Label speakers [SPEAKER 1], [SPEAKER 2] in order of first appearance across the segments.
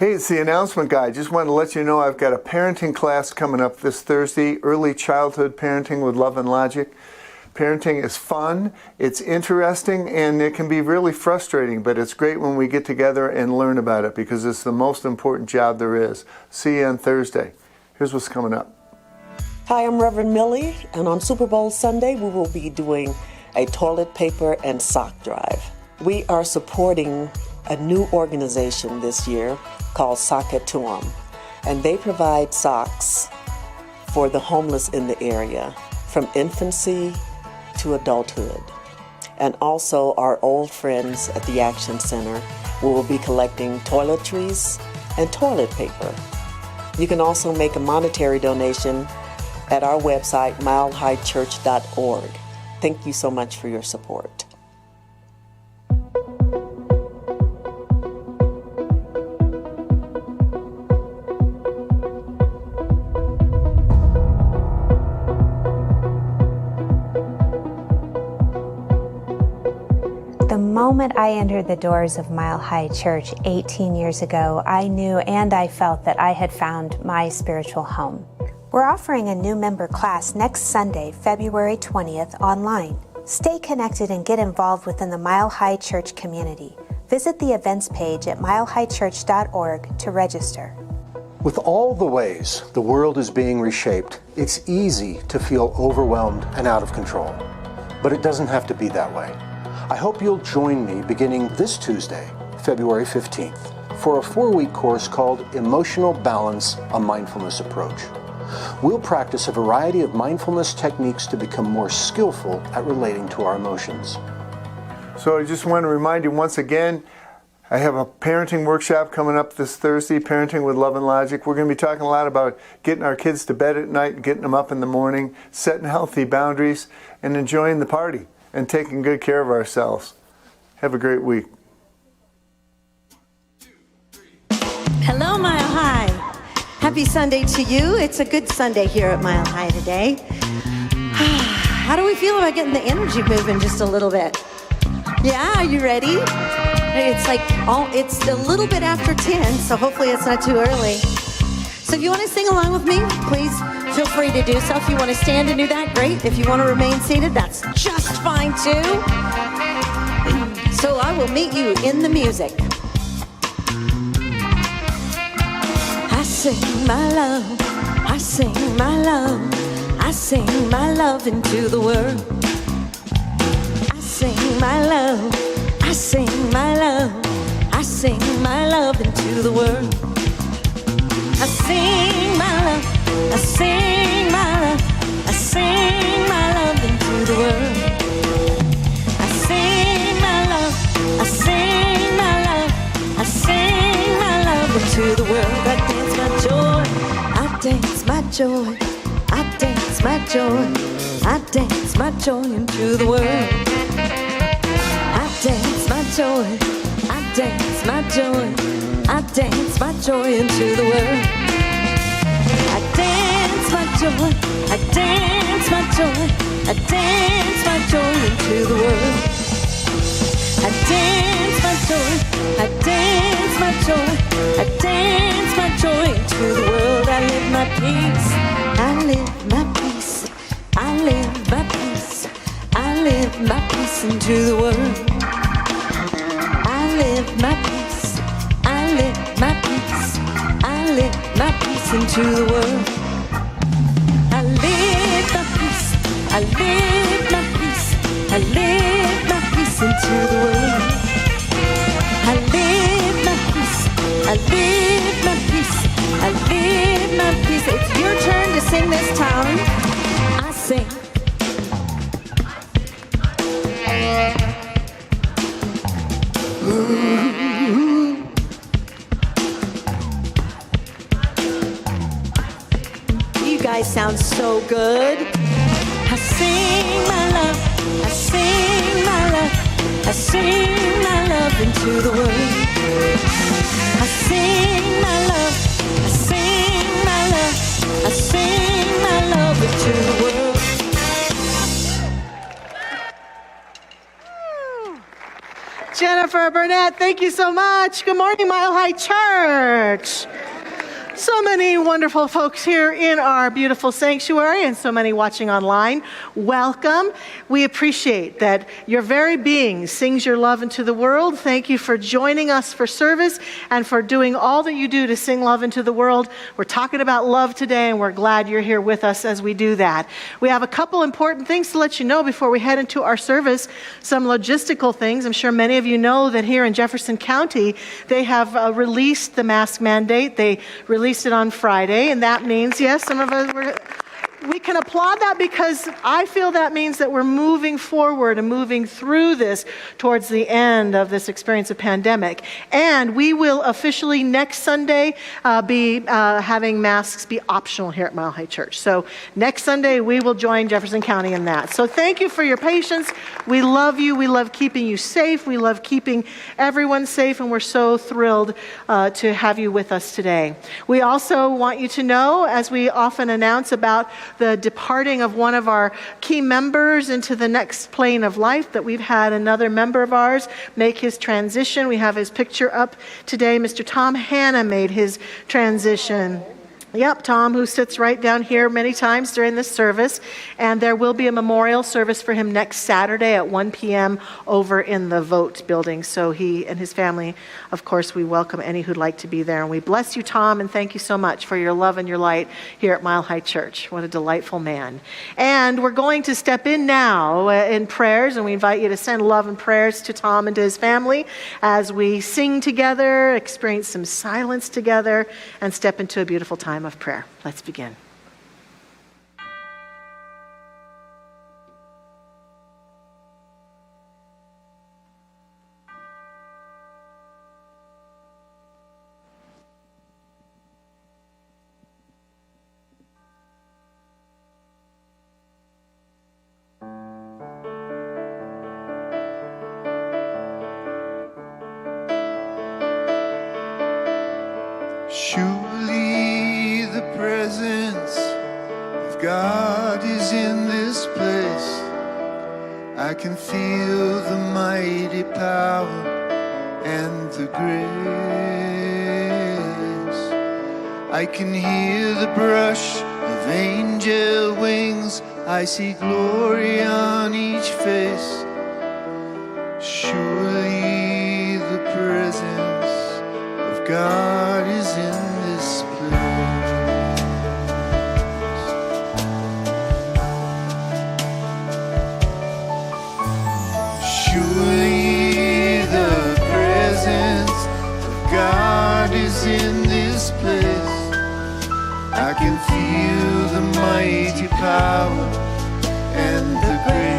[SPEAKER 1] Hey, it's the announcement guy. Just wanted to let you know I've got a parenting class coming up this Thursday, Early Childhood Parenting with Love and Logic. Parenting is fun, it's interesting, and it can be really frustrating, but it's great when we get together and learn about it because it's the most important job there is. See you on Thursday. Here's what's coming up.
[SPEAKER 2] Hi, I'm Reverend Millie, and on Super Bowl Sunday, we will be doing a toilet paper and sock drive. We are supporting a new organization this year called Sockatuum, and they provide socks for the homeless in the area from infancy to adulthood. And also our old friends at the Action Center will be collecting toiletries and toilet paper. You can also make a monetary donation at our website, milehighchurch.org. Thank you so much for your support.
[SPEAKER 3] The moment I entered the doors of Mile High Church 18 years ago, I knew and I felt that I had found my spiritual home. We're offering a new member class next Sunday, February 20th, online. Stay connected and get involved within the Mile High Church community. Visit the events page at milehighchurch.org to register.
[SPEAKER 4] With all the ways the world is being reshaped, it's easy to feel overwhelmed and out of control. But it doesn't have to be that way. I hope you'll join me beginning this Tuesday, February 15th, for a 4-week course called Emotional Balance, a Mindfulness Approach. We'll practice a variety of mindfulness techniques to become more skillful at relating to our emotions.
[SPEAKER 1] So I just want to remind you once again, I have a parenting workshop coming up this Thursday, Parenting with Love and Logic. We're going to be talking a lot about getting our kids to bed at night, getting them up in the morning, setting healthy boundaries, and enjoying the party and taking good care of ourselves. Have a great week.
[SPEAKER 5] Hello, Mile High. Happy Sunday to you. It's a good Sunday here at Mile High today. How do we feel about getting the energy moving just a little bit? Yeah, are you ready? It's it's a little bit after 10, so hopefully it's not too early. So if you want to sing along with me, please feel free to do so. If you want to stand and do that, great. If you want to remain seated, that's just fine too. So I will meet you in the music. I sing my love, I sing my love, I sing my love into the world. I sing my love, I sing my love, I sing my love into the world. I sing my love, I sing my love, I sing my love into the world. I sing my love, I sing my love, I sing my love into the world. I dance my joy, I dance my joy, I dance my joy, I dance my joy into the world. I dance my joy, I dance my joy, I dance my joy into the world. I dance my joy, I dance my joy, I dance my joy into the world. I dance my joy, I dance my joy, I dance my joy into the world. I live my peace, I live my peace, I live my peace, I live my peace into the world. I live my peace, I live my peace, I live my peace into the world. I live my peace, I live my peace, I live my peace into the world. I live my peace, I live my peace, I live my peace. It's your turn to sing this time. I sing. You guys sound so good. I sing my love, I sing my love, I sing my love into the world. I sing my love, I sing my love, I sing my love into the world. Jennifer.
[SPEAKER 6] Jennifer Burnett, thank you so much. Good morning, Mile High Church. So many wonderful folks here in our beautiful sanctuary and so many watching online. Welcome. We appreciate that your very being sings your love into the world. Thank you for joining us for service and for doing all that you do to sing love into the world. We're talking about love today, and we're glad you're here with us as we do that. We have a couple important things to let you know before we head into our service, some logistical things. I'm sure many of you know that here in Jefferson County, they have released the mask mandate. They released it on Friday, and that means, yes, some of us we can applaud that because I feel that means that we're moving forward and moving through this towards the end of this experience of pandemic. And we will officially next Sunday be having masks be optional here at Mile High Church. So next Sunday we will join Jefferson County in that. So thank you for your patience. We love you. We love keeping you safe. We love keeping everyone safe, and we're so thrilled to have you with us today. We also want you to know, as we often announce about the departing of one of our key members into the next plane of life, that we've had another member of ours make his transition. We have his picture up today. Mr. Tom Hanna made his transition. Yep, Tom, who sits right down here many times during this service. And there will be a memorial service for him next Saturday at 1 p.m. over in the Vote building. So he and his family, of course, we welcome any who'd like to be there. And we bless you, Tom, and thank you so much for your love and your light here at Mile High Church. What a delightful man. And we're going to step in now in prayers, and we invite you to send love and prayers to Tom and to his family as we sing together, experience some silence together, and step into a beautiful time of prayer. Let's begin.
[SPEAKER 1] Surely the presence of God is in this place. I can feel the mighty power and the grace. I can hear the brush of angel wings. I see glory on each face. Surely the presence of God is in this place. Surely the presence of God is in this place. I can feel the mighty power and the grace.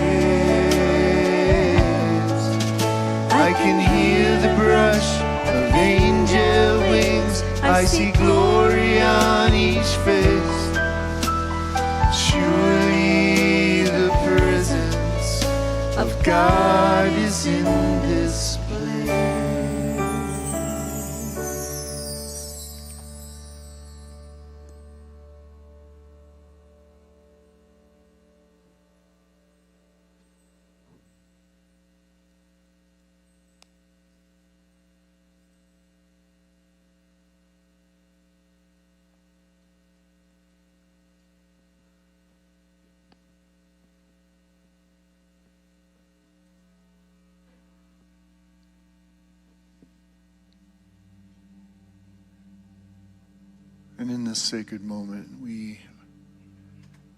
[SPEAKER 1] I can hear the brush of angel wings. I see glory on each face. Surely the presence of God is in this place. And in this sacred moment, we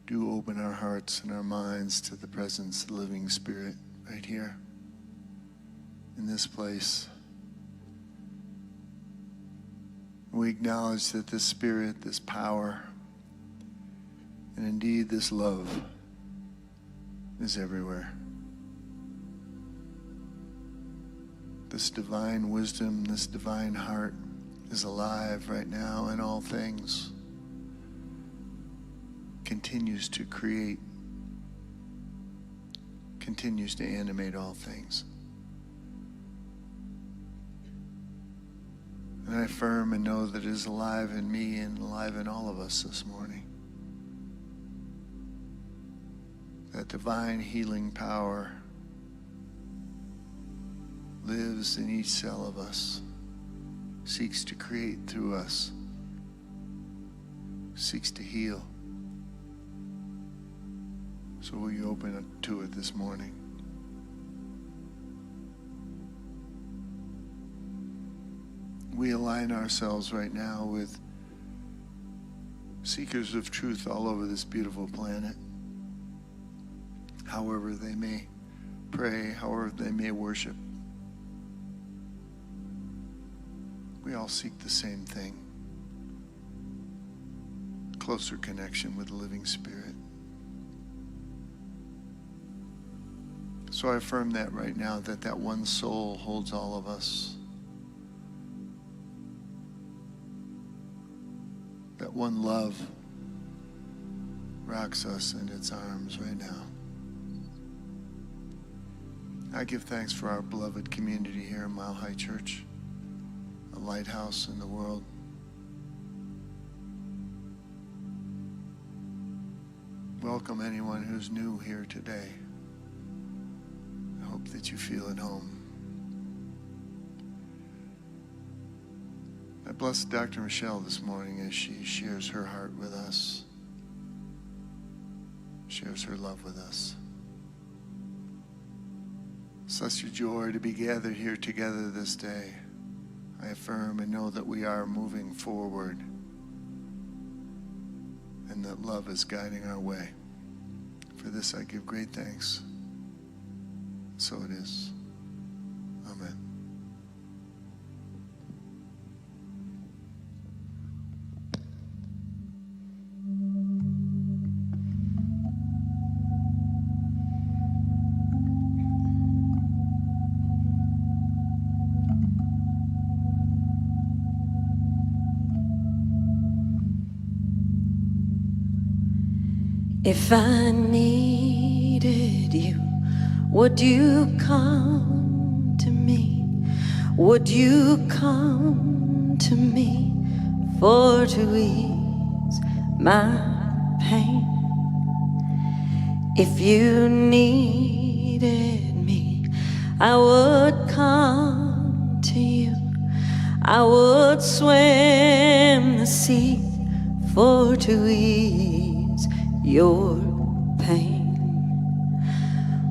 [SPEAKER 1] do open our hearts and our minds to the presence of the living Spirit right here in this place. We acknowledge that this Spirit, this power, and indeed this love is everywhere. This divine wisdom, this divine heart is alive right now in all things, continues to create, continues to animate all things. And I affirm and know that it is alive in me and alive in all of us this morning. That divine healing power lives in each cell of us, seeks to create through us, seeks to heal. So will you open up to it this morning? We align ourselves right now with seekers of truth all over this beautiful planet. However they may pray, however they may worship. We all seek the same thing. Closer connection with the living Spirit. So I affirm that right now, that one soul holds all of us. That one love rocks us in its arms right now. I give thanks for our beloved community here in Mile High Church, a lighthouse in the world. Welcome anyone who's new here today. I hope that you feel at home. I bless Dr. Michelle this morning as she shares her heart with us, shares her love with us. Such a joy to be gathered here together this day. I affirm and know that we are moving forward and that love is guiding our way. For this I give great thanks. So it is. Amen.
[SPEAKER 5] If I needed you, would you come to me? Would you come to me for to ease my pain? If you needed me, I would come to you. I would swim the sea for to ease your pain.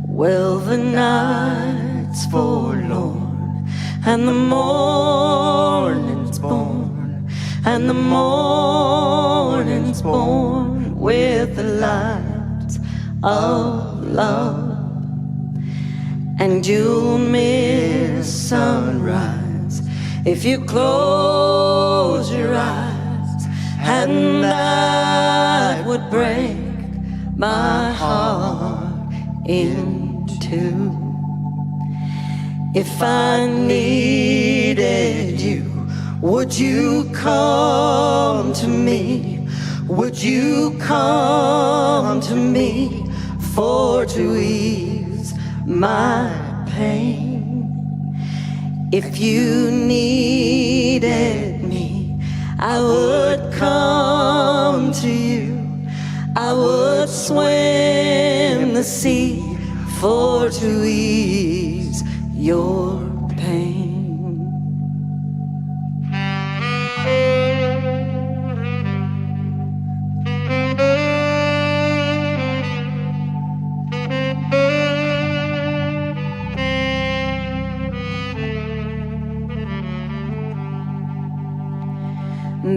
[SPEAKER 5] Well, the night's forlorn and the morning's born, and the morning's born with the light of love. And you'll miss sunrise if you close your eyes, and that would break my heart in two. If I needed you, would you come to me? Would you come to me for to ease my pain? If you needed me, I would come to you. I would swim the sea for to ease your pain.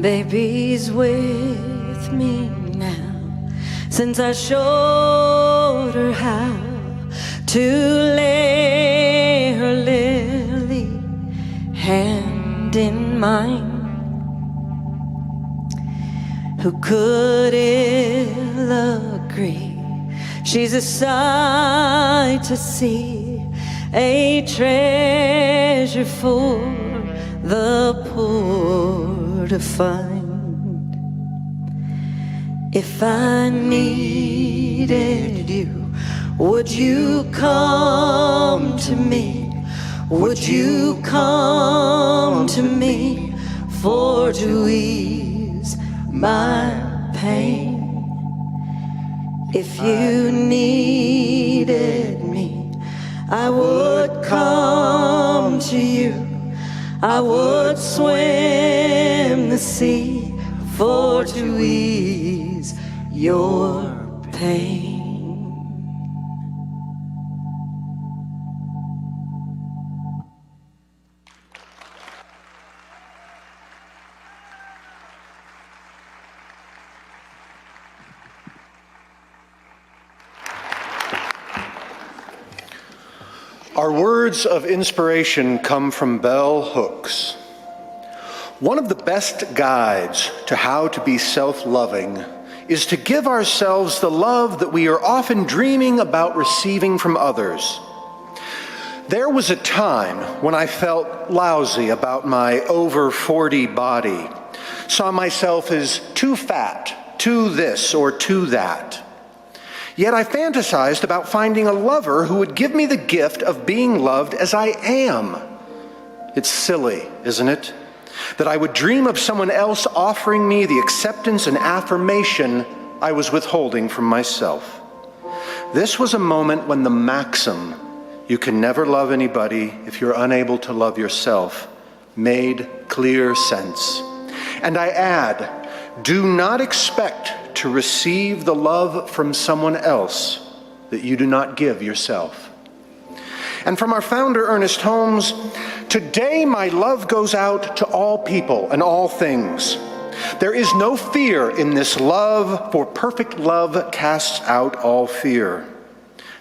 [SPEAKER 5] Baby's with me now, since I showed her how to lay her lily hand in mine. Who could ill agree she's a sight to see, a treasure for the poor to find. If I needed you, would you come to me? Would you come to me for to ease my pain? If you needed me, I would come to you. I would swim the sea for to ease your pain.
[SPEAKER 4] Our words of inspiration come from bell hooks. One of the best guides to how to be self-loving is to give ourselves the love that we are often dreaming about receiving from others. There was a time when I felt lousy about my over 40 body, saw myself as too fat, too this or too that. Yet I fantasized about finding a lover who would give me the gift of being loved as I am. It's silly, isn't it? That I would dream of someone else offering me the acceptance and affirmation I was withholding from myself. This was a moment when the maxim, "You can never love anybody if you're unable to love yourself," made clear sense. And I add, do not expect to receive the love from someone else that you do not give yourself. And from our founder, Ernest Holmes, today my love goes out to all people and all things. There is no fear in this love, for perfect love casts out all fear.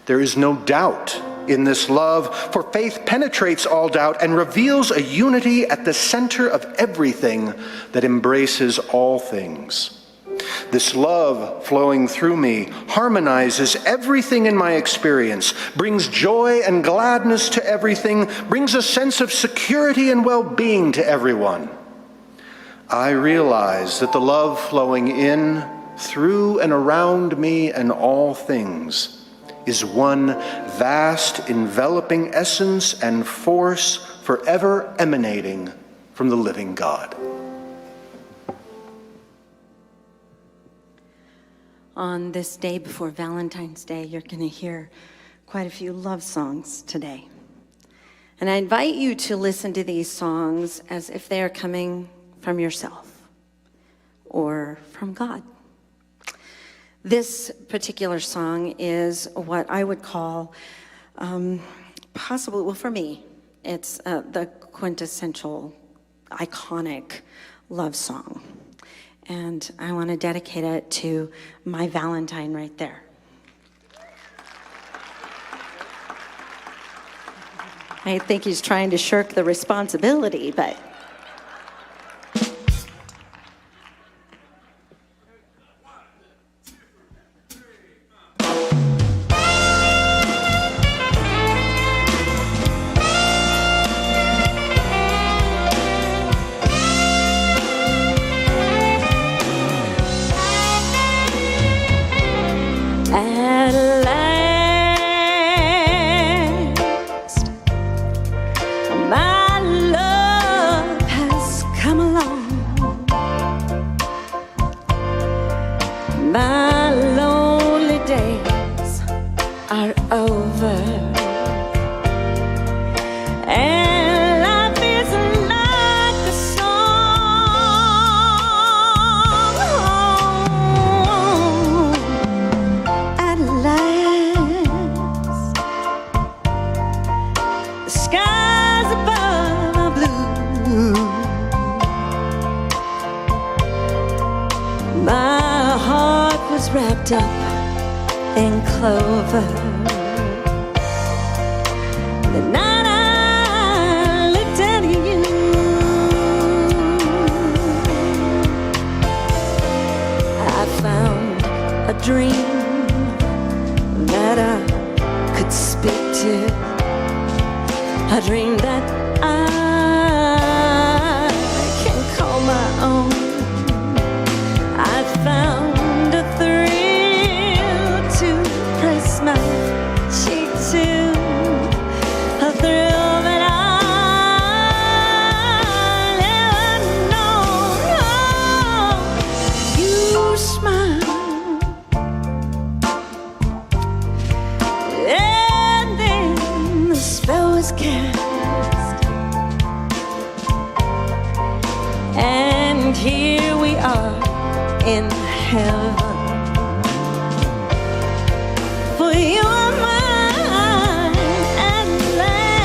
[SPEAKER 4] There is no doubt in this love, for faith penetrates all doubt and reveals a unity at the center of everything that embraces all things. This love flowing through me harmonizes everything in my experience, brings joy and gladness to everything, brings a sense of security and well-being to everyone. I realize that the love flowing in, through, and around me and all things is one vast, enveloping essence and force forever emanating from the living God.
[SPEAKER 5] On this day before Valentine's Day, you're going to hear quite a few love songs today. And I invite you to listen to these songs as if they are coming from yourself or from God. This particular song is what I would call possibly, well, for me, it's the quintessential, iconic love song. And I want to dedicate it to my Valentine right there. I think he's trying to shirk the responsibility, but... wrapped up in clover. The night I looked at you, I found a dream that I could speak to, a dream that I can call my own. I found a thrill to press my cheek to, a thrill that I never known. You smile, and then the spell was cast. And here we are in heaven. For you are mine at last.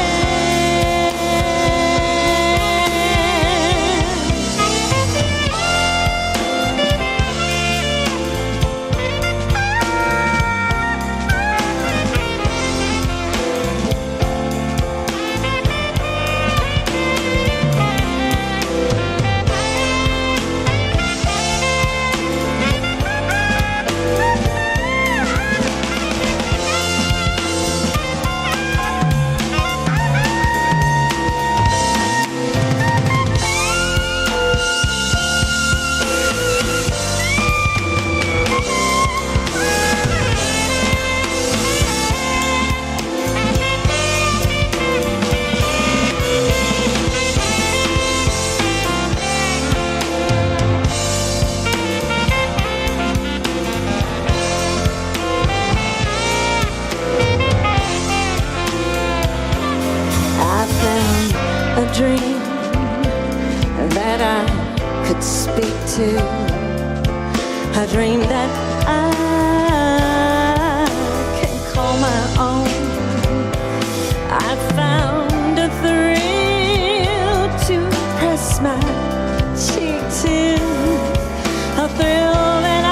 [SPEAKER 5] A dream that I could speak to, a dream that I can call my own. I found a thrill to press my cheek to, a thrill that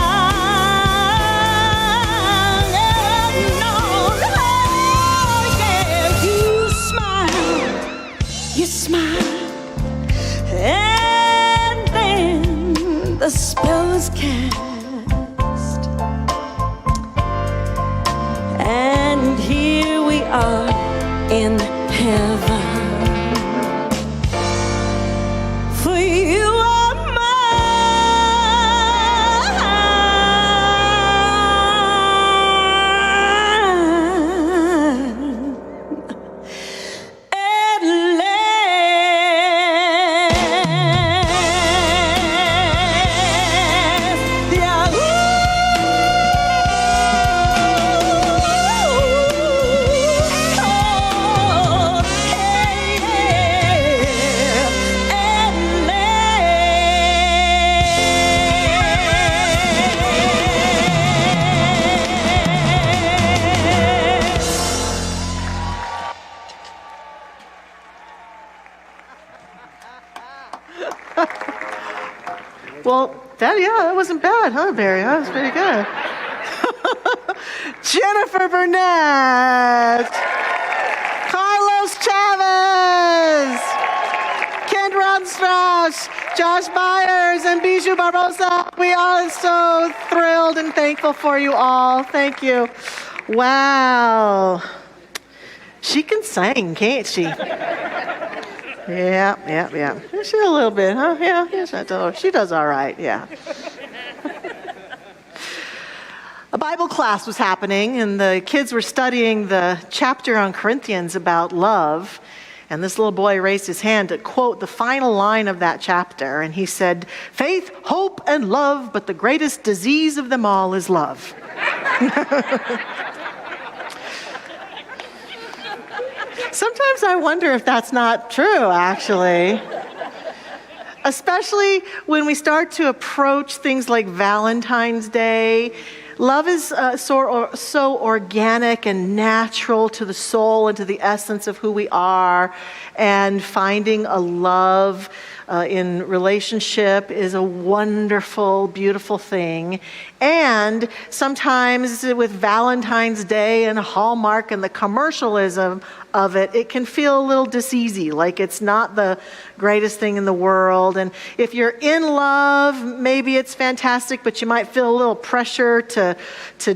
[SPEAKER 5] I've never known. Oh yeah, you smile, and then the spell is cast, and here we are in heaven. For you are mine at last. Yeah, ooh, oh, yeah, at last.
[SPEAKER 6] Well, that wasn't bad, huh, Barry? That was pretty good. Jennifer Burnett, Carlos Chavez, Ken Ronstrash, Josh Myers, and Bijou Barbosa. We are so thrilled and thankful for you all. Thank you. Wow. She can sing, can't she? Yeah. She a little bit, huh? Yeah, she does all right, yeah. A Bible class was happening, and the kids were studying the chapter on Corinthians about love. And this little boy raised his hand to quote the final line of that chapter. And he said, "Faith, hope, and love, but the greatest disease of them all is love." Sometimes I wonder if that's not true, actually. Especially when we start to approach things like Valentine's Day. Love is so organic and natural to the soul and to the essence of who we are. And finding a love in relationship is a wonderful, beautiful thing. And sometimes with Valentine's Day and Hallmark and the commercialism of it, it can feel a little diseasy, like it's not the greatest thing in the world. And if you're in love, maybe it's fantastic, but you might feel a little pressure to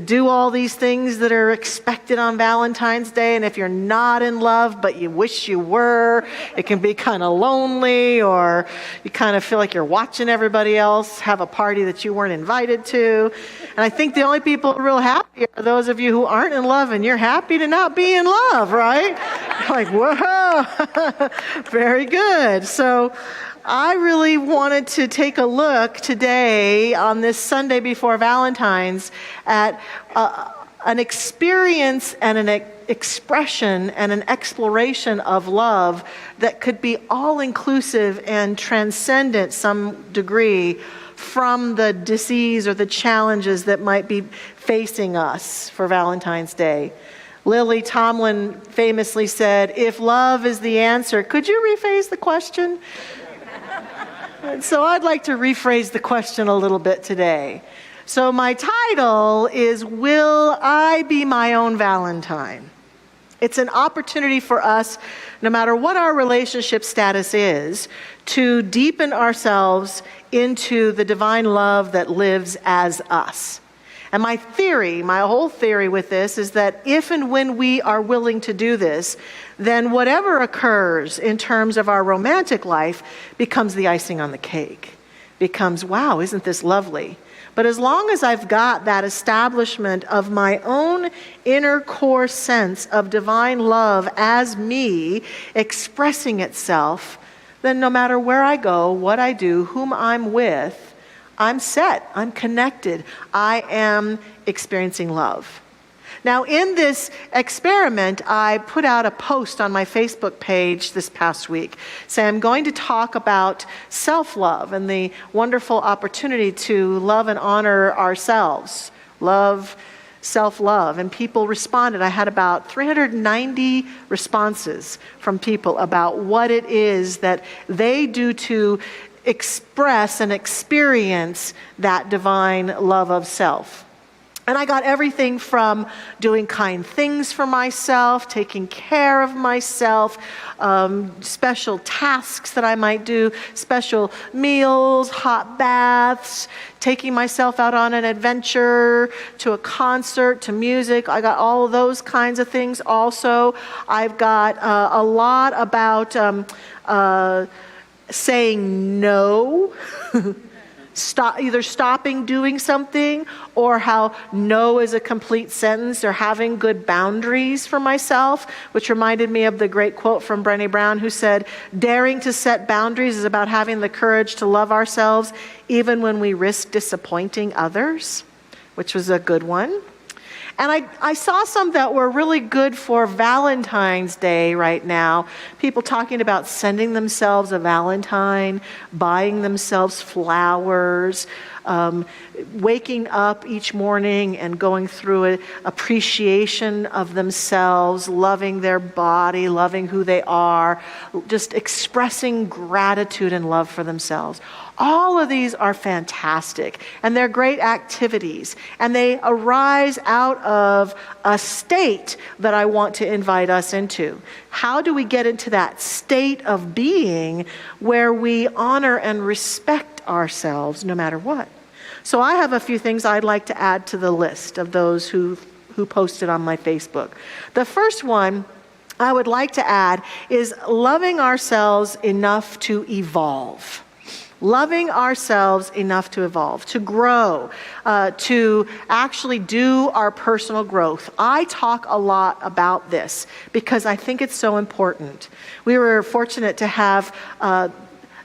[SPEAKER 6] do all these things that are expected on Valentine's Day. And if you're not in love, but you wish you were, it can be kind of lonely, or you kind of feel like you're watching everybody else have a party that you weren't invited to. And I think the only people real happy are those of you who aren't in love, and you're happy to not be in love, right? Like, whoa, very good. So I really wanted to take a look today on this Sunday before Valentine's at an experience and expression and an exploration of love that could be all-inclusive and transcendent some degree from the disease or the challenges that might be facing us for Valentine's Day. Lily Tomlin famously said, "If love is the answer," could you rephrase the question? So I'd like to rephrase the question a little bit today. So my title is, Will I Be My Own Valentine? It's an opportunity for us, no matter what our relationship status is, to deepen ourselves into the divine love that lives as us. And my whole theory with this is that if and when we are willing to do this, then whatever occurs in terms of our romantic life becomes the icing on the cake. Becomes, wow, isn't this lovely? But as long as I've got that establishment of my own inner core sense of divine love as me expressing itself, then no matter where I go, what I do, whom I'm with, I'm set, I'm connected, I am experiencing love. Now, in this experiment, I put out a post on my Facebook page this past week saying I'm going to talk about self-love and the wonderful opportunity to love and honor ourselves, self-love. And people responded. I had about 390 responses from people about what it is that they do to express and experience that divine love of self. And I got everything from doing kind things for myself, taking care of myself, special tasks that I might do, special meals, hot baths, taking myself out on an adventure, to a concert, to music. I got all of those kinds of things also. I've got a lot about saying no, either stopping doing something, or how no is a complete sentence, or having good boundaries for myself, which reminded me of the great quote from Brené Brown, who said, "Daring to set boundaries is about having the courage to love ourselves even when we risk disappointing others," which was a good one. And I saw some that were really good for Valentine's Day right now. People talking about sending themselves a Valentine, buying themselves flowers, waking up each morning and going through an appreciation of themselves, loving their body, loving who they are, just expressing gratitude and love for themselves. All of these are fantastic, and they're great activities, and they arise out of a state that I want to invite us into. How do we get into that state of being where we honor and respect ourselves no matter what? So I have a few things I'd like to add to the list of those who posted on my Facebook. The first one I would like to add is loving ourselves enough to evolve. Loving ourselves enough to evolve, to grow, to actually do our personal growth. I talk a lot about this because I think it's so important. We were fortunate to have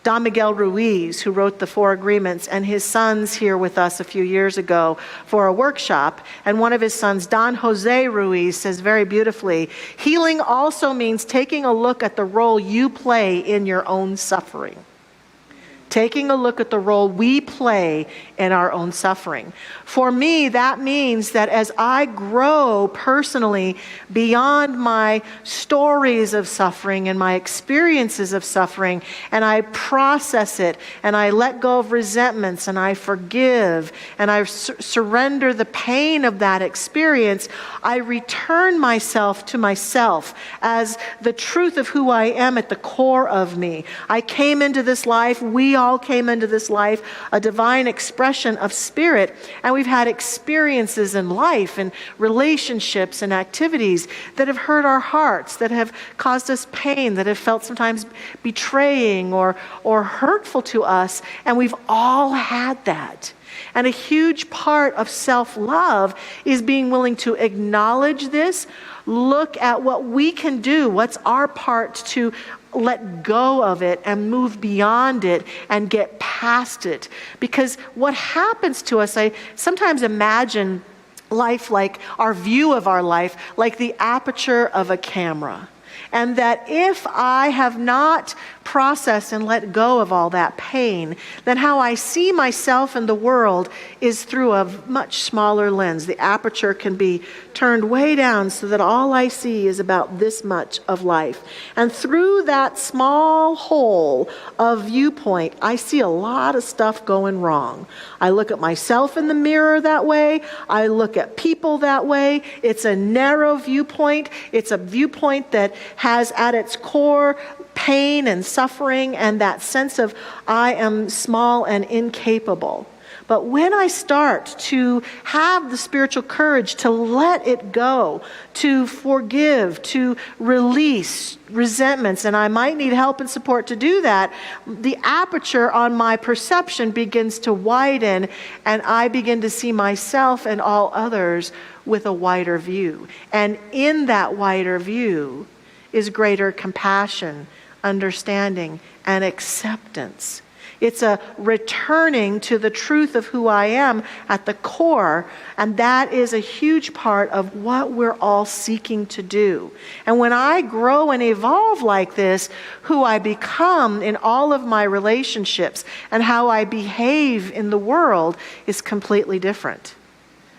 [SPEAKER 6] Don Miguel Ruiz, who wrote the 4 Agreements, and his sons here with us a few years ago for a workshop. And one of his sons, Don Jose Ruiz, says very beautifully, "Healing also means taking a look at the role you play in your own suffering." Taking a look at the role we play in our own suffering. For me, that means that as I grow personally beyond my stories of suffering and my experiences of suffering, and I process it, and I let go of resentments, and I forgive, and I surrender the pain of that experience, I return myself to myself as the truth of who I am at the core of me. I came into this life, we all came into this life, a divine expression of spirit, and we've had experiences in life and relationships and activities that have hurt our hearts, that have caused us pain, that have felt sometimes betraying or hurtful to us, and we've all had that. And a huge part of self-love is being willing to acknowledge this, look at what we can do, what's our part to let go of it and move beyond it and get past it. Because what happens to us, I sometimes imagine life, like our view of our life, like the aperture of a camera. And that if I have not processed and let go of all that pain, then how I see myself and the world is through a much smaller lens. The aperture can be turned way down so that all I see is about this much of life. And through that small hole of viewpoint, I see a lot of stuff going wrong. I look at myself in the mirror that way. I look at people that way. It's a narrow viewpoint. It's a viewpoint that has at its core pain and suffering and that sense of I am small and incapable. But when I start to have the spiritual courage to let it go, to forgive, to release resentments, and I might need help and support to do that, the aperture on my perception begins to widen, and I begin to see myself and all others with a wider view. And in that wider view is greater compassion, understanding, and acceptance. It's a returning to the truth of who I am at the core, and that is a huge part of what we're all seeking to do. And when I grow and evolve like this, who I become in all of my relationships and how I behave in the world is completely different.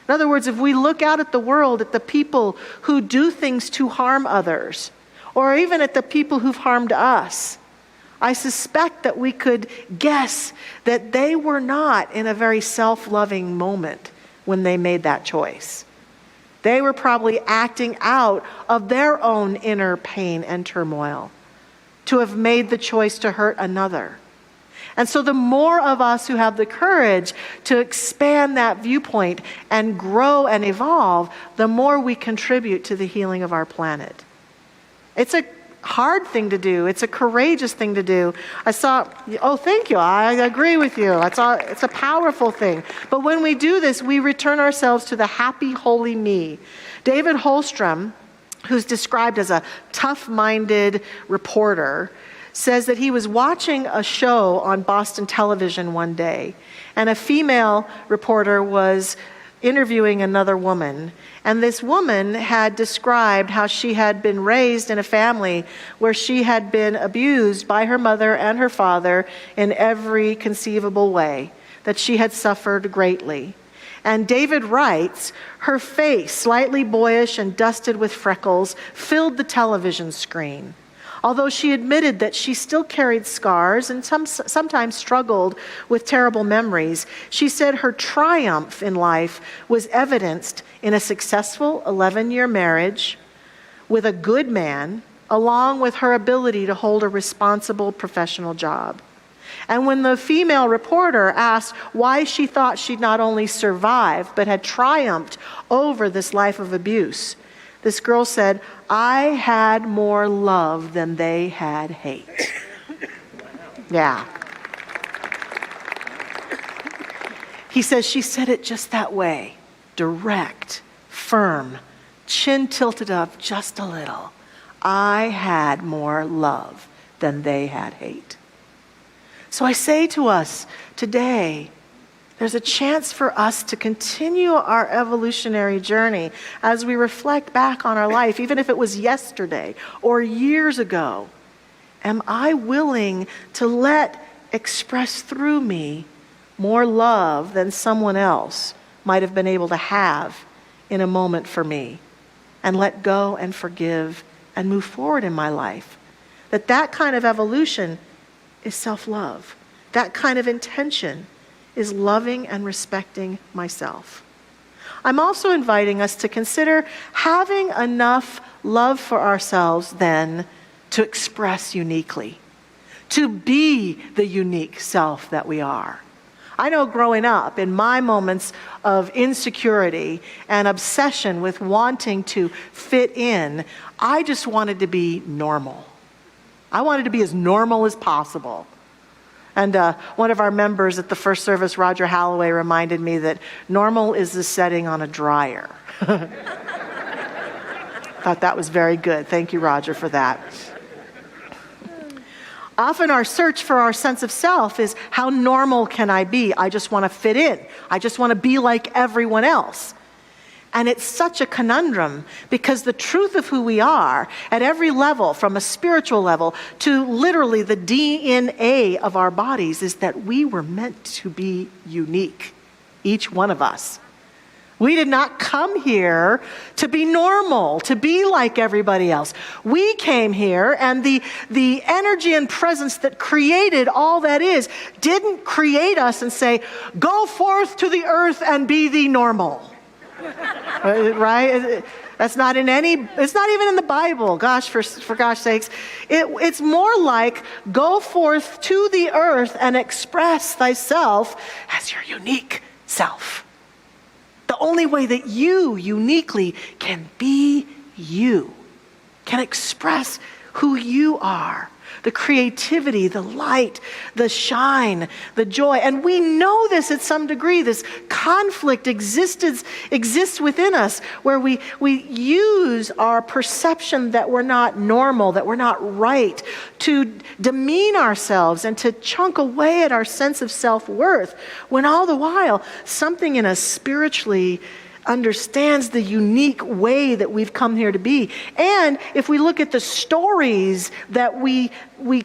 [SPEAKER 6] In other words, if we look out at the world, at the people who do things to harm others, or even at the people who've harmed us, I suspect that we could guess that they were not in a very self-loving moment when they made that choice. They were probably acting out of their own inner pain and turmoil to have made the choice to hurt another. And so the more of us who have the courage to expand that viewpoint and grow and evolve, the more we contribute to the healing of our planet. It's a hard thing to do. It's a courageous thing to do. Thank you. I agree with you. It's a powerful thing. But when we do this, we return ourselves to the happy, holy me. David Holstrom, who's described as a tough-minded reporter, says that he was watching a show on Boston television one day, and a female reporter was interviewing another woman. And this woman had described how she had been raised in a family where she had been abused by her mother and her father in every conceivable way, that she had suffered greatly. And David writes, her face, slightly boyish and dusted with freckles, filled the television screen. Although she admitted that she still carried scars and sometimes struggled with terrible memories, she said her triumph in life was evidenced in a successful 11-year marriage with a good man, along with her ability to hold a responsible professional job. And when the female reporter asked why she thought she'd not only survived, but had triumphed over this life of abuse, this girl said, I had more love than they had hate. Yeah. He says she said it just that way, direct, firm, chin tilted up just a little. I had more love than they had hate. So I say to us today, there's a chance for us to continue our evolutionary journey as we reflect back on our life, even if it was yesterday or years ago. Am I willing to let express through me more love than someone else might have been able to have in a moment for me, and let go and forgive and move forward in my life? That kind of evolution is self-love. That kind of intention is loving and respecting myself. I'm also inviting us to consider having enough love for ourselves then to express uniquely, to be the unique self that we are. I know growing up, in my moments of insecurity and obsession with wanting to fit in, I just wanted to be normal. I wanted to be as normal as possible. And one of our members at the first service, Roger Holloway, reminded me that normal is the setting on a dryer. Thought that was very good. Thank you, Roger, for that. Often our search for our sense of self is, how normal can I be? I just want to fit in. I just want to be like everyone else. And it's such a conundrum because the truth of who we are at every level, from a spiritual level to literally the DNA of our bodies, is that we were meant to be unique, each one of us. We did not come here to be normal, to be like everybody else. We came here, and the energy and presence that created all that is didn't create us and say, go forth to the earth and be the normal. Right? That's not in it's not even in the Bible. Gosh, for gosh sakes. It's more like, go forth to the earth and express thyself as your unique self. The only way that you uniquely can be you, can express who you are, the creativity, the light, the shine, the joy. And we know this at some degree. This conflict exists within us, where we use our perception that we're not normal, that we're not right, to demean ourselves and to chunk away at our sense of self-worth, when all the while something in us spiritually understands the unique way that we've come here to be. And if we look at the stories that we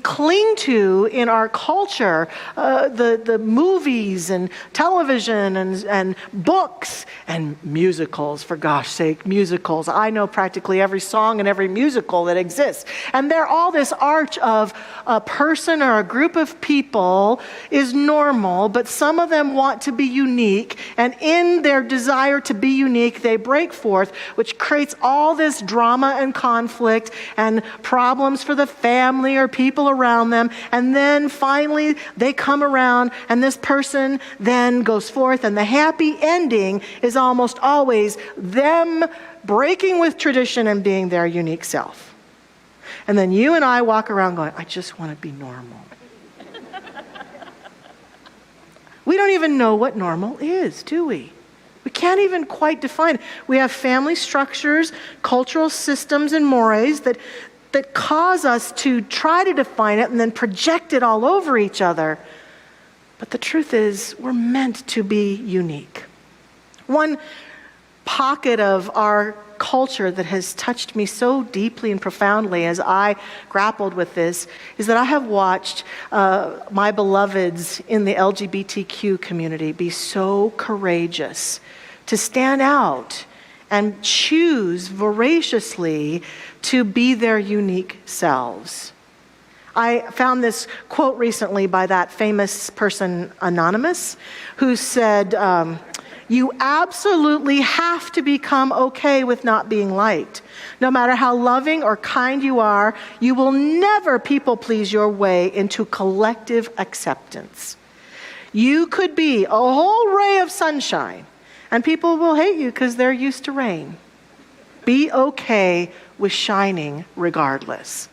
[SPEAKER 6] cling to in our culture, the movies and television and books and musicals, for gosh sake, musicals. I know practically every song and every musical that exists. And they're all this arch of a person or a group of people is normal, but some of them want to be unique. And in their desire to be unique, they break forth, which creates all this drama and conflict and problems for the family or people around them. And then finally they come around, and this person then goes forth, and the happy ending is almost always them breaking with tradition and being their unique self. And then you and I walk around going, I just want to be normal. We don't even know what normal is, do we? We can't even quite define it. We have family structures, cultural systems, and mores that cause us to try to define it and then project it all over each other. But the truth is, we're meant to be unique. One pocket of our culture that has touched me so deeply and profoundly as I grappled with this is that I have watched my beloveds in the LGBTQ community be so courageous to stand out and choose voraciously to be their unique selves. I found this quote recently by that famous person, Anonymous, who said, you absolutely have to become okay with not being liked. No matter how loving or kind you are, you will never people please your way into collective acceptance. You could be a whole ray of sunshine, and people will hate you because they're used to rain. Be okay with shining regardless.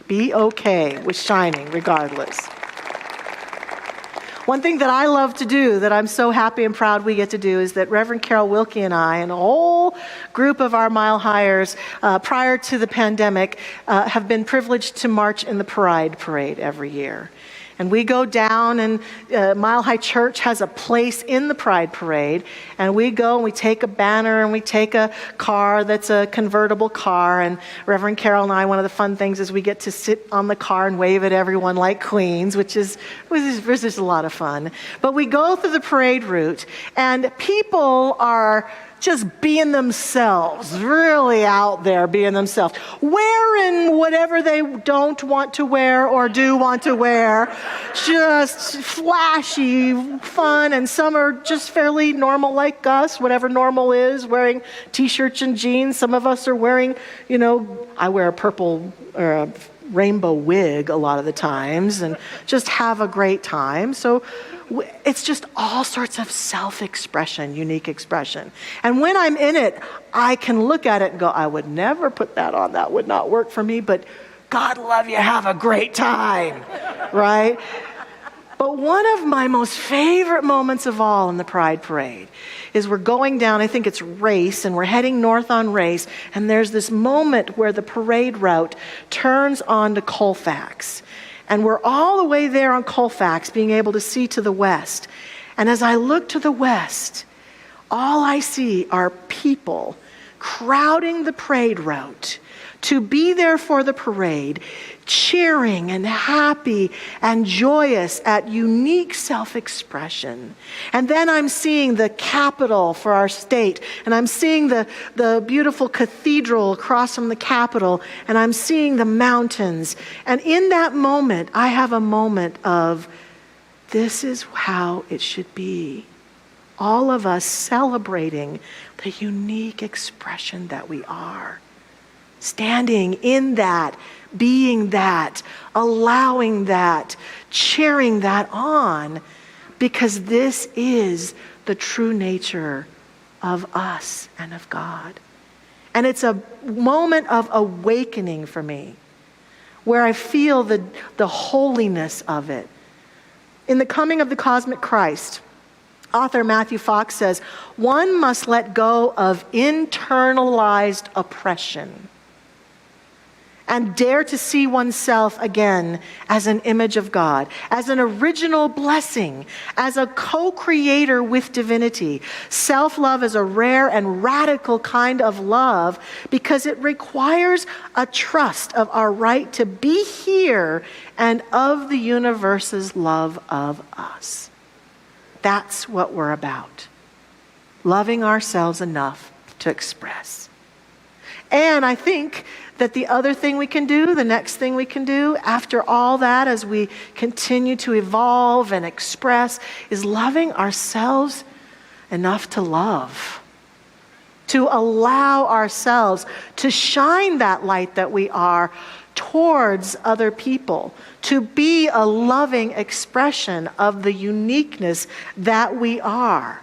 [SPEAKER 6] Be okay with shining regardless. One thing that I love to do, that I'm so happy and proud we get to do, is that Reverend Carol Wilkie and I and a whole group of our Mile Highers prior to the pandemic have been privileged to march in the Pride Parade every year. And we go down, and Mile High Church has a place in the Pride Parade, and we go and we take a banner and we take a car that's a convertible car, and Reverend Carol and I, one of the fun things is we get to sit on the car and wave at everyone like queens, which is a lot of fun. But we go through the parade route, and people are just being themselves, really out there being themselves, wearing whatever they don't want to wear or do want to wear, just flashy, fun, and some are just fairly normal like us, whatever normal is, wearing t-shirts and jeans. Some of us are wearing, I wear a purple or a rainbow wig a lot of the times and just have a great time. So it's just all sorts of self-expression, unique expression. And when I'm in it, I can look at it and go, I would never put that on. That would not work for me, but God love you, have a great time, right? But one of my most favorite moments of all in the Pride Parade is we're going down, I think it's Race, and we're heading north on Race, and there's this moment where the parade route turns onto Colfax. And we're all the way there on Colfax, being able to see to the west. And as I look to the west, all I see are people crowding the parade route to be there for the parade, cheering and happy and joyous at unique self-expression. And then I'm seeing the Capitol for our state, and I'm seeing the beautiful cathedral across from the Capitol, and I'm seeing the mountains. And in that moment, I have a moment of, this is how it should be. All of us celebrating the unique expression that we are. Standing in that, being that, allowing that, cheering that on, because this is the true nature of us and of God. And it's a moment of awakening for me, where I feel the holiness of it. In The Coming of the Cosmic Christ, author Matthew Fox says, one must let go of internalized oppression and dare to see oneself again as an image of God, as an original blessing, as a co-creator with divinity. Self-love is a rare and radical kind of love because it requires a trust of our right to be here and of the universe's love of us. That's what we're about. Loving ourselves enough to express. And I think that the other thing we can do, the next thing we can do after all that as we continue to evolve and express, is loving ourselves enough to love. To allow ourselves to shine that light that we are towards other people, to be a loving expression of the uniqueness that we are.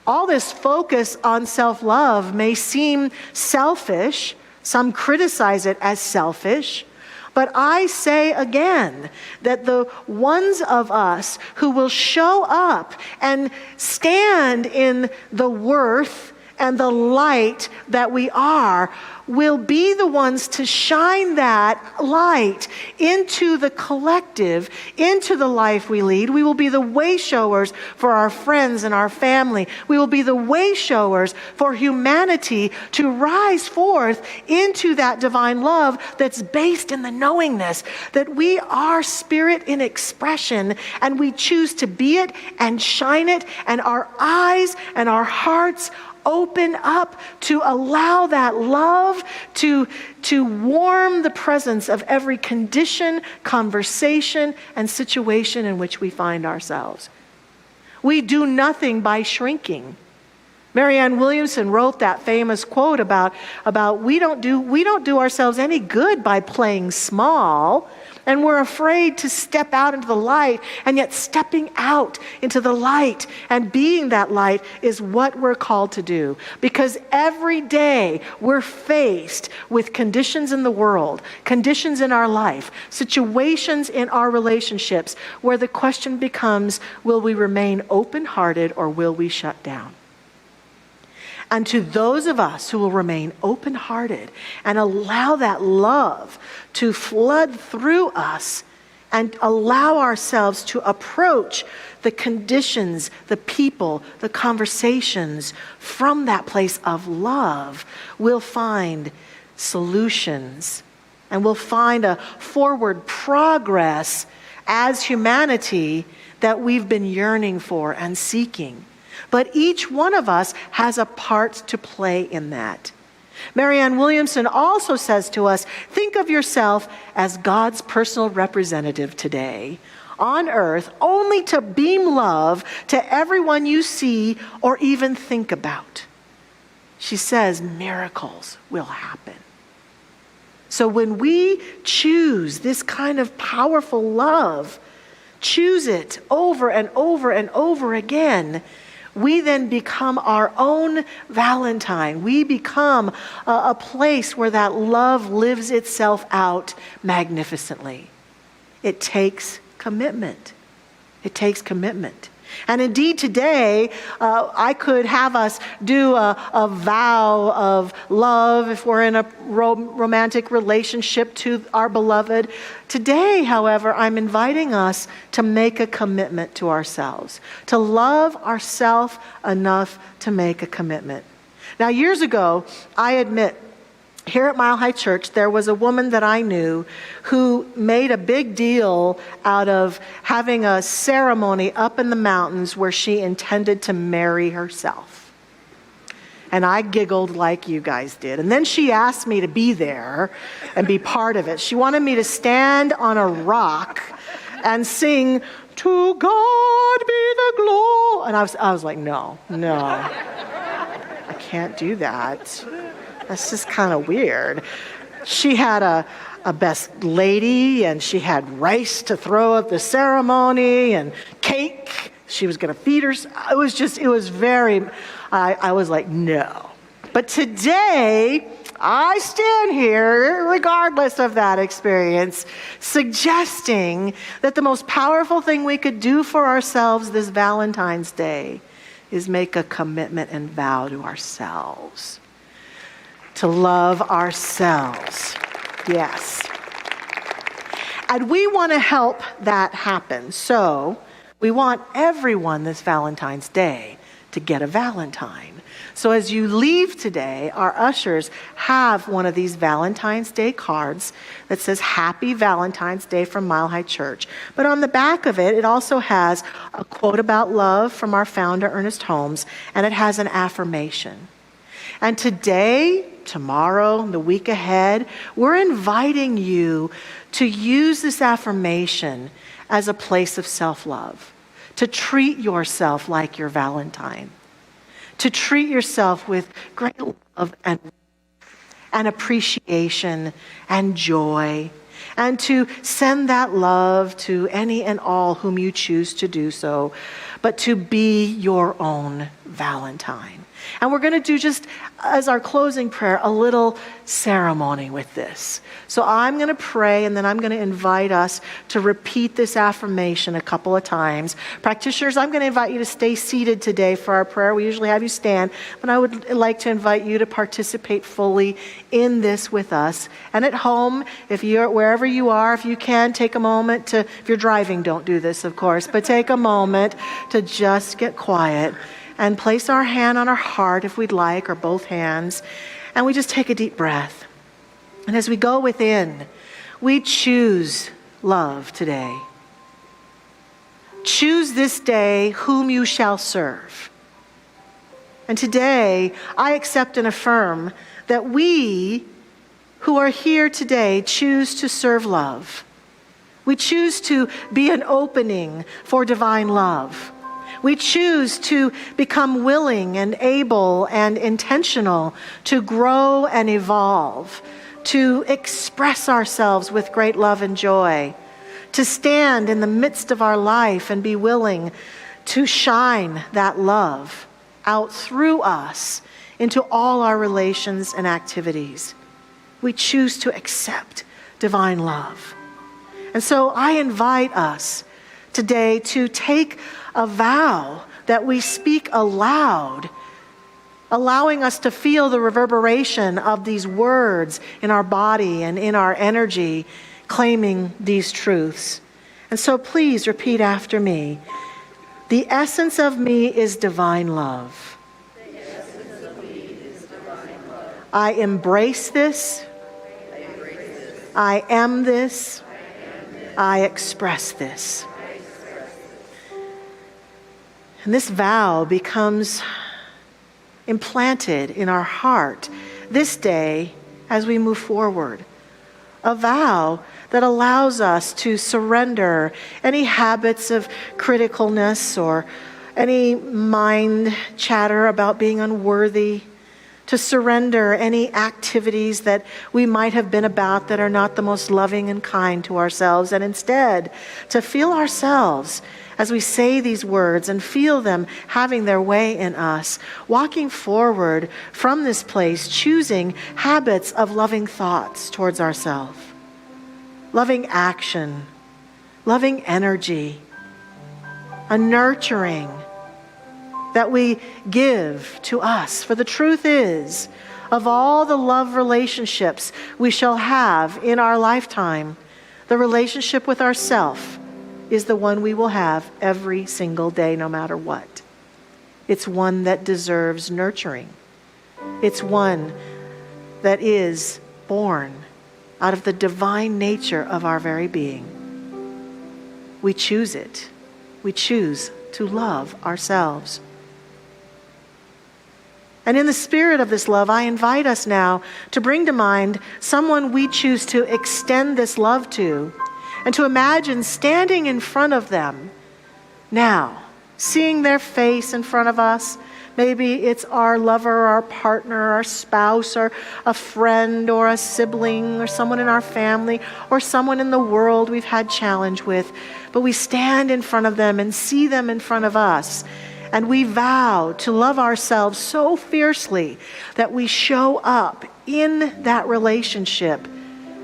[SPEAKER 6] All this focus on self-love may seem selfish. Some criticize it as selfish. But I say again that the ones of us who will show up and stand in the worth and the light that we are will be the ones to shine that light into the collective, into the life we lead. We will be the way showers for our friends and our family. We will be the way showers for humanity to rise forth into that divine love that's based in the knowingness that we are spirit in expression, and we choose to be it and shine it, and our eyes and our hearts open up to allow that love to warm the presence of every condition, conversation, and situation in which we find ourselves. We do nothing by shrinking. Marianne Williamson wrote that famous quote about we don't do ourselves any good by playing small, and we're afraid to step out into the light, and yet stepping out into the light and being that light is what we're called to do. Because every day we're faced with conditions in the world, conditions in our life, situations in our relationships where the question becomes, will we remain open-hearted or will we shut down? And to those of us who will remain open-hearted and allow that love to flood through us and allow ourselves to approach the conditions, the people, the conversations from that place of love, we'll find solutions and we'll find a forward progress as humanity that we've been yearning for and seeking. But each one of us has a part to play in that. Marianne Williamson also says to us, think of yourself as God's personal representative today on earth, only to beam love to everyone you see or even think about. She says miracles will happen. So when we choose this kind of powerful love, choose it over and over and over again, we then become our own Valentine. We become a place where that love lives itself out magnificently. It takes commitment. It takes commitment. And indeed, today, I could have us do a vow of love if we're in a romantic relationship to our beloved. Today, however, I'm inviting us to make a commitment to ourselves, to love ourselves enough to make a commitment. Now, years ago, I admit, here at Mile High Church, there was a woman that I knew who made a big deal out of having a ceremony up in the mountains where she intended to marry herself. And I giggled like you guys did. And then she asked me to be there and be part of it. She wanted me to stand on a rock and sing, "To God be the glory." And I was like, no, I can't do that. That's just kind of weird. She had a best lady, and she had rice to throw at the ceremony and cake. She was going to feed her. I was like, no. But today, I stand here, regardless of that experience, suggesting that the most powerful thing we could do for ourselves this Valentine's Day is make a commitment and vow to ourselves. To love ourselves. Yes. And we want to help that happen. So we want everyone this Valentine's Day to get a Valentine. So as you leave today, our ushers have one of these Valentine's Day cards that says Happy Valentine's Day from Mile High Church. But on the back of it, it also has a quote about love from our founder, Ernest Holmes, and it has an affirmation. And today, tomorrow, the week ahead, we're inviting you to use this affirmation as a place of self-love, to treat yourself like your Valentine, to treat yourself with great love and appreciation and joy, and to send that love to any and all whom you choose to do so, but to be your own Valentine. And we're going to do, just as our closing prayer, a little ceremony with this. So I'm going to pray, and then I'm going to invite us to repeat this affirmation a couple of times. Practitioners, I'm going to invite you to stay seated today for our prayer. We usually have you stand, but I would like to invite you to participate fully in this with us. And at home, if you're wherever you are, if you can, take a moment to, if you're driving, don't do this, of course, but take a moment to just get quiet and place our hand on our heart if we'd like, or both hands, and we just take a deep breath. And as we go within, we choose love today. Choose this day whom you shall serve. And today, I accept and affirm that we who are here today choose to serve love. We choose to be an opening for divine love. We choose to become willing and able and intentional to grow and evolve, to express ourselves with great love and joy, to stand in the midst of our life and be willing to shine that love out through us into all our relations and activities. We choose to accept divine love. And so I invite us today to take a vow that we speak aloud, allowing us to feel the reverberation of these words in our body and in our energy, claiming these truths. And so please repeat after me. The essence of me is divine love. I embrace this. I am this. I express this. And this vow becomes implanted in our heart this day as we move forward. A vow that allows us to surrender any habits of criticalness or any mind chatter about being unworthy, to surrender any activities that we might have been about that are not the most loving and kind to ourselves, and instead to feel ourselves as we say these words and feel them having their way in us, walking forward from this place, choosing habits of loving thoughts towards ourselves, loving action, loving energy, a nurturing that we give to us. For the truth is, of all the love relationships we shall have in our lifetime, the relationship with ourself is the one we will have every single day, no matter what. It's one that deserves nurturing. It's one that is born out of the divine nature of our very being. We choose it. We choose to love ourselves. And in the spirit of this love, I invite us now to bring to mind someone we choose to extend this love to, and to imagine standing in front of them now, seeing their face in front of us. Maybe it's our lover, our partner, our spouse, or a friend, or a sibling, or someone in our family, or someone in the world we've had challenge with. But we stand in front of them and see them in front of us. And we vow to love ourselves so fiercely that we show up in that relationship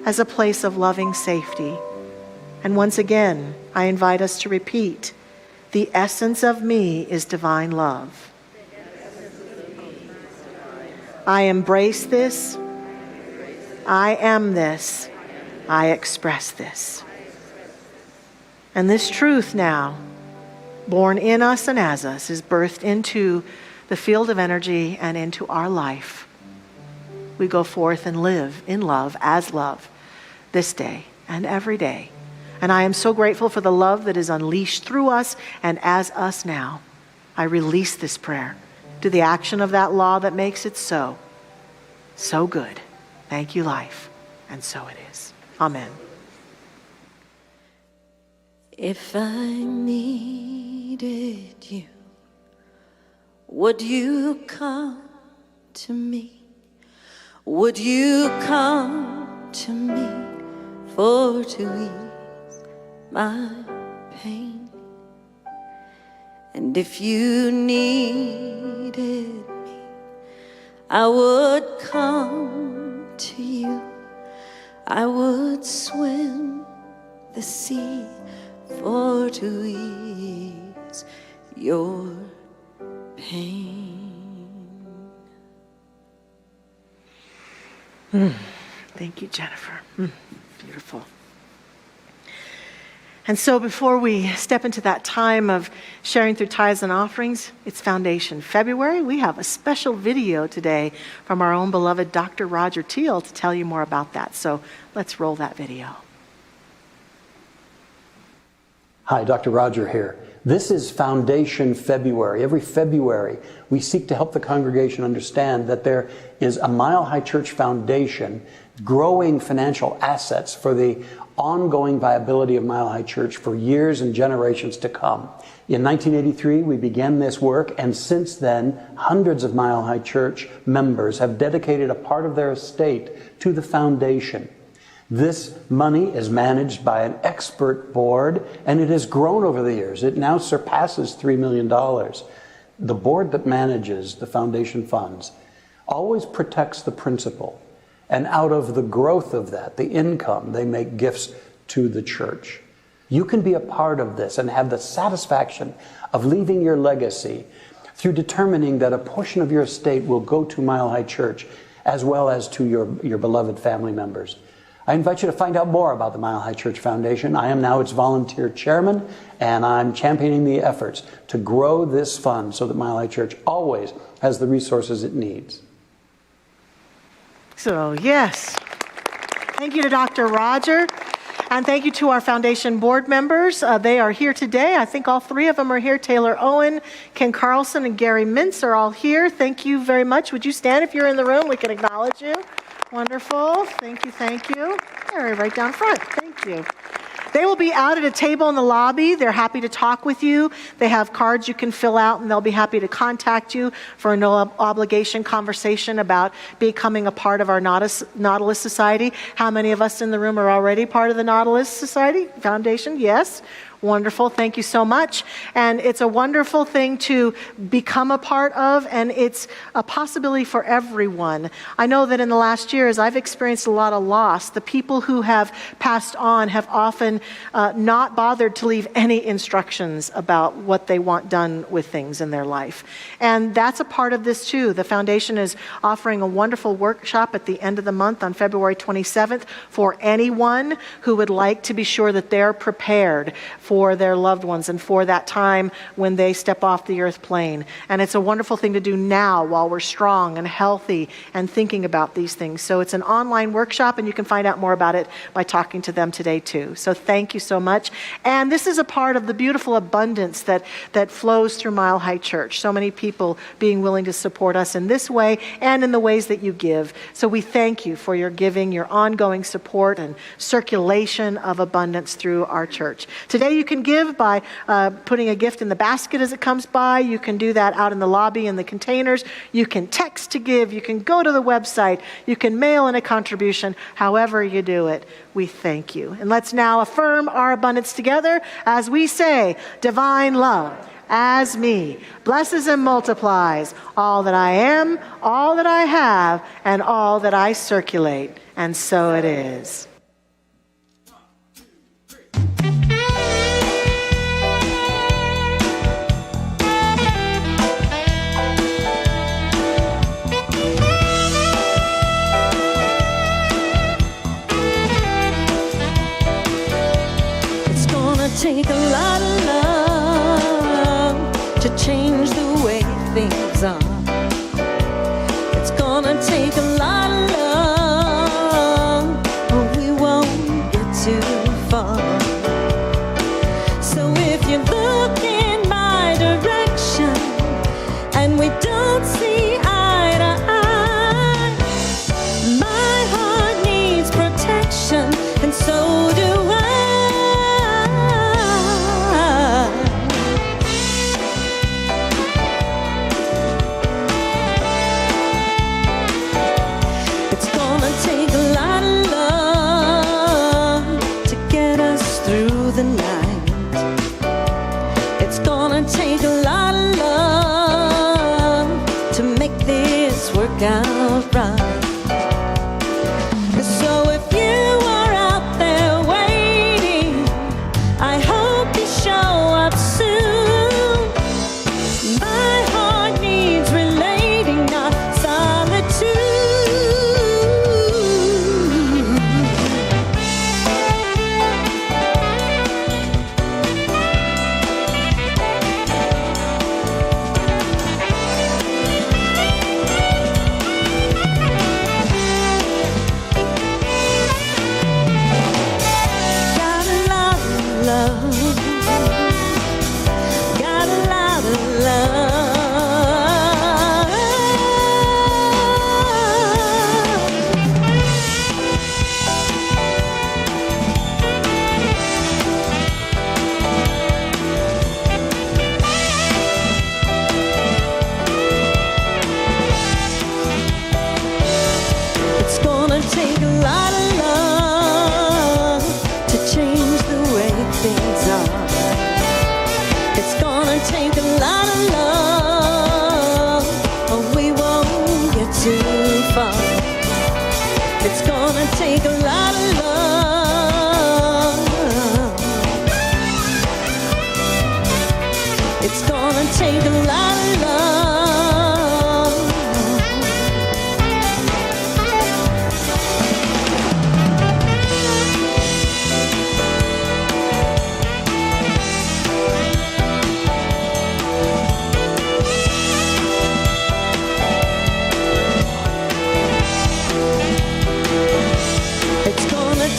[SPEAKER 6] as a place of loving safety. And once again, I invite us to repeat, the essence of me is divine love. I embrace this. I am this. I express this. And this truth now, born in us and as us, is birthed into the field of energy and into our life. We go forth and live in love as love this day and every day. And I am so grateful for the love that is unleashed through us and as us now. I release this prayer to the action of that law that makes it so. So good. Thank you, life. And so it is. Amen.
[SPEAKER 5] If I needed you, would you come to me? Would you come to me for to ease my pain? And if you needed me, I would come to you. I would swim the sea for to ease your pain.
[SPEAKER 6] Thank you, Jennifer. Beautiful. And so before we step into that time of sharing through tithes and offerings, it's Foundation February. We have a special video today from our own beloved Dr. Roger Teal to tell you more about that. So let's roll that video.
[SPEAKER 7] Hi, Dr. Roger here. This is Foundation February. Every February, we seek to help the congregation understand that there is a Mile High Church Foundation growing financial assets for the ongoing viability of Mile High Church for years and generations to come. In 1983, we began this work, and since then, hundreds of Mile High Church members have dedicated a part of their estate to the foundation. This money is managed by an expert board, and it has grown over the years. It now surpasses $3 million. The board that manages the foundation funds always protects the principal, and out of the growth of that, the income, they make gifts to the church. You can be a part of this and have the satisfaction of leaving your legacy through determining that a portion of your estate will go to Mile High Church as well as to your beloved family members. I invite you to find out more about the Mile High Church Foundation. I am now its volunteer chairman, and I'm championing the efforts to grow this fund so that Mile High Church always has the resources it needs.
[SPEAKER 6] So, yes. Thank you to Dr. Roger. And thank you to our foundation board members. They are here today. I think all three of them are here. Taylor Owen, Ken Carlson, and Gary Mintz are all here. Thank you very much. Would you stand if you're in the room? We can acknowledge you. Wonderful. Thank you, thank you. They're right down front. Thank you. They will be out at a table in the lobby. They're happy to talk with you. They have cards you can fill out, and they'll be happy to contact you for a no-obligation conversation about becoming a part of our Nautilus Society. How many of us in the room are already part of the Nautilus Society Foundation? Yes. Wonderful. Thank you so much. And it's a wonderful thing to become a part of, and it's a possibility for everyone. I know that in the last years, I've experienced a lot of loss. The people who have passed on have often not bothered to leave any instructions about what they want done with things in their life. And that's a part of this too. The foundation is offering a wonderful workshop at the end of the month on February 27th for anyone who would like to be sure that they're prepared for their loved ones and for that time when they step off the earth plane. And it's a wonderful thing to do now while we're strong and healthy and thinking about these things. So it's an online workshop, and you can find out more about it by talking to them today too. So thank you so much. And this is a part of the beautiful abundance that flows through Mile High Church. So many people being willing to support us in this way and in the ways that you give. So we thank you for your giving, your ongoing support and circulation of abundance through our church. Today you can give by putting a gift in the basket as it comes by. You can do that out in the lobby in the containers. You can text to give. You can go to the website. You can mail in a contribution. However you do it, we thank you. And let's now affirm our abundance together as we say, divine love as me blesses and multiplies all that I am, all that I have, and all that I circulate. And so it is.
[SPEAKER 5] Take a lot of love to change the way things are. It's gonna take a lot of love, but we won't get too far. So if you look in my direction and we don't see eye to eye, my heart needs protection, and so do I. Out right. So if you are out there waiting, I hope you show up soon. My heart needs relating, not solitude. Take a lot of love. It's gonna take a lot of love.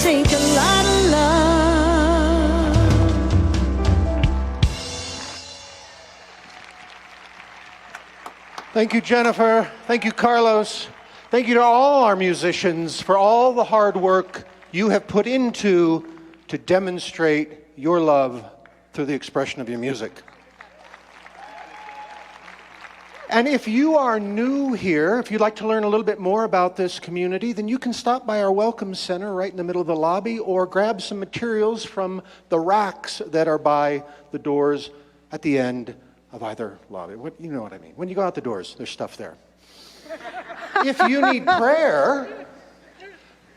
[SPEAKER 5] Take a lot of love.
[SPEAKER 4] Thank you, Jennifer. Thank you, Carlos. Thank you to all our musicians for all the hard work you have put into to demonstrate your love through the expression of your music. And if you are new here, if you'd like to learn a little bit more about this community, then you can stop by our Welcome Center right in the middle of the lobby or grab some materials from the racks that are by the doors at the end of either lobby. You know what I mean. When you go out the doors, there's stuff there. If you need prayer,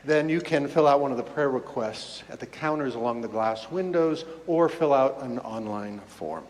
[SPEAKER 4] then you can fill out one of the prayer requests at the counters along the glass windows or fill out an online form.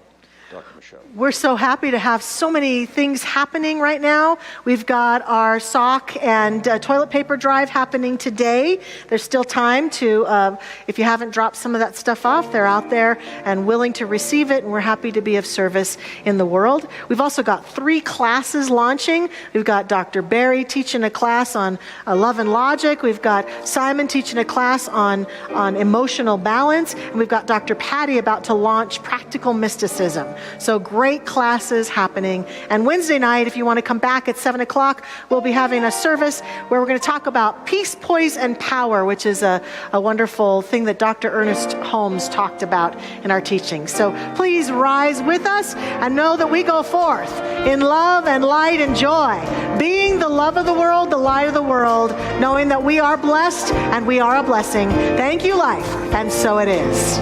[SPEAKER 4] Dr. Michelle.
[SPEAKER 6] We're so happy to have so many things happening right now. We've got our sock and toilet paper drive happening today. There's still time to, if you haven't dropped some of that stuff off, they're out there and willing to receive it, and we're happy to be of service in the world. We've also got 3 classes launching. We've got Dr. Barry teaching a class on love and logic. We've got Simon teaching a class on emotional balance, and we've got Dr. Patty about to launch practical mysticism. So great classes happening. And Wednesday night, if you want to come back at 7 o'clock, we'll be having a service where we're going to talk about peace, poise, and power, which is a wonderful thing that Dr. Ernest Holmes talked about in our teaching. So please rise with us and know that we go forth in love and light and joy, being the love of the world, the light of the world, knowing that we are blessed and we are a blessing. Thank you, life, and so it is.